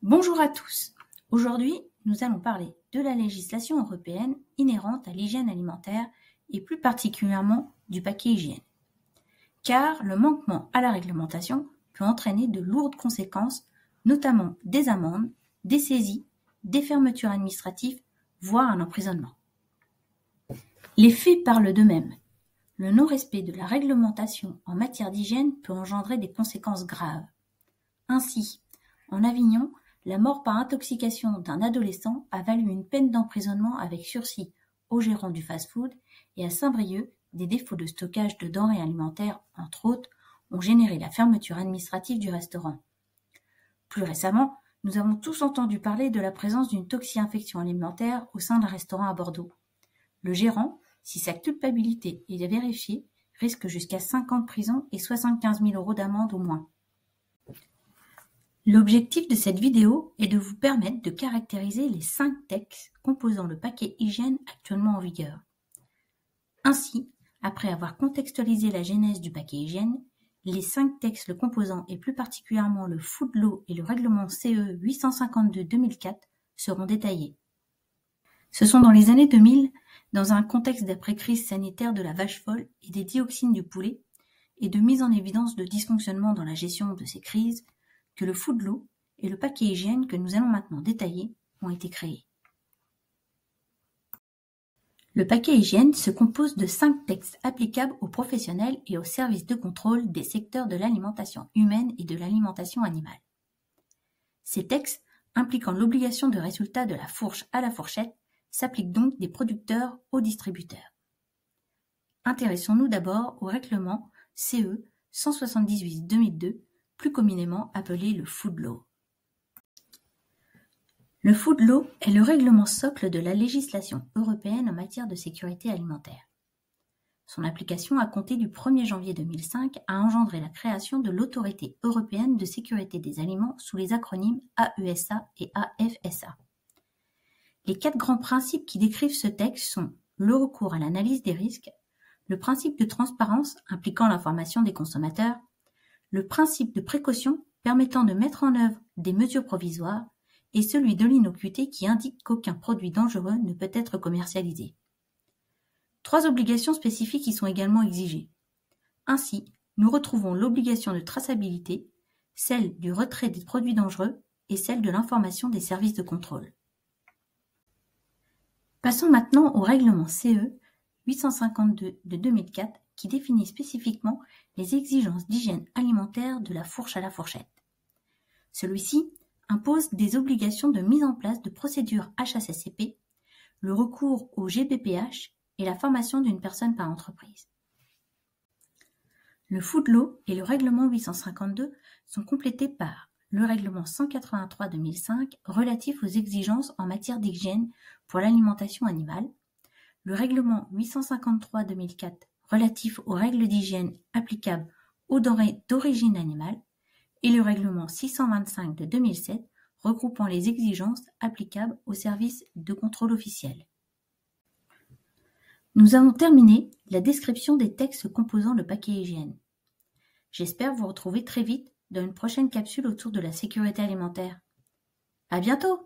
Bonjour à tous. Aujourd'hui, nous allons parler de la législation européenne inhérente à l'hygiène alimentaire et plus particulièrement du paquet hygiène. Car le manquement à la réglementation peut entraîner de lourdes conséquences, notamment des amendes, des saisies, des fermetures administratives, voire un emprisonnement. Les faits parlent d'eux-mêmes. Le non-respect de la réglementation en matière d'hygiène peut engendrer des conséquences graves. Ainsi, en Avignon, la mort par intoxication d'un adolescent a valu une peine d'emprisonnement avec sursis au gérant du fast-food, et à Saint-Brieuc, des défauts de stockage de denrées alimentaires, entre autres, ont généré la fermeture administrative du restaurant. Plus récemment, nous avons tous entendu parler de la présence d'une toxi-infection alimentaire au sein d'un restaurant à Bordeaux. Le gérant, si sa culpabilité est vérifiée, risque jusqu'à 5 ans de prison et 75 000 € d'amende au moins. L'objectif de cette vidéo est de vous permettre de caractériser les 5 textes composant le paquet hygiène actuellement en vigueur. Ainsi, après avoir contextualisé la genèse du paquet hygiène, les 5 textes le composant et plus particulièrement le Food Law et le règlement CE 852/2004 seront détaillés. Ce sont dans les années 2000, dans un contexte d'après-crise sanitaire de la vache folle et des dioxines du poulet, et de mise en évidence de dysfonctionnements dans la gestion de ces crises, que le Food Law et le paquet hygiène que nous allons maintenant détailler ont été créés. Le paquet hygiène se compose de 5 textes applicables aux professionnels et aux services de contrôle des secteurs de l'alimentation humaine et de l'alimentation animale. Ces textes, impliquant l'obligation de résultat de la fourche à la fourchette, s'appliquent donc des producteurs aux distributeurs. Intéressons-nous d'abord au règlement CE 178/2002, plus communément appelé le Food Law. Le Food Law est le règlement socle de la législation européenne en matière de sécurité alimentaire. Son application à compter du 1er janvier 2005 a engendré la création de l'Autorité européenne de sécurité des aliments sous les acronymes AESA et AFSA. Les 4 grands principes qui décrivent ce texte sont le recours à l'analyse des risques, le principe de transparence impliquant l'information des consommateurs, le principe de précaution permettant de mettre en œuvre des mesures provisoires et celui de l'innocuité qui indique qu'aucun produit dangereux ne peut être commercialisé. 3 obligations spécifiques y sont également exigées. Ainsi, nous retrouvons l'obligation de traçabilité, celle du retrait des produits dangereux et celle de l'information des services de contrôle. Passons maintenant au règlement CE 852 de 2004 qui définit spécifiquement les exigences d'hygiène alimentaire de la fourche à la fourchette. Celui-ci impose des obligations de mise en place de procédures HACCP, le recours au GBPH et la formation d'une personne par entreprise. Le Food Law et le règlement 852 sont complétés par le règlement 183/2005 relatif aux exigences en matière d'hygiène pour l'alimentation animale, le règlement 853/2004 relatif aux règles d'hygiène applicables aux denrées d'origine animale et le règlement 625 de 2007 regroupant les exigences applicables aux services de contrôle officiels. Nous avons terminé la description des textes composant le paquet hygiène. J'espère vous retrouver très vite dans une prochaine capsule autour de la sécurité alimentaire. À bientôt!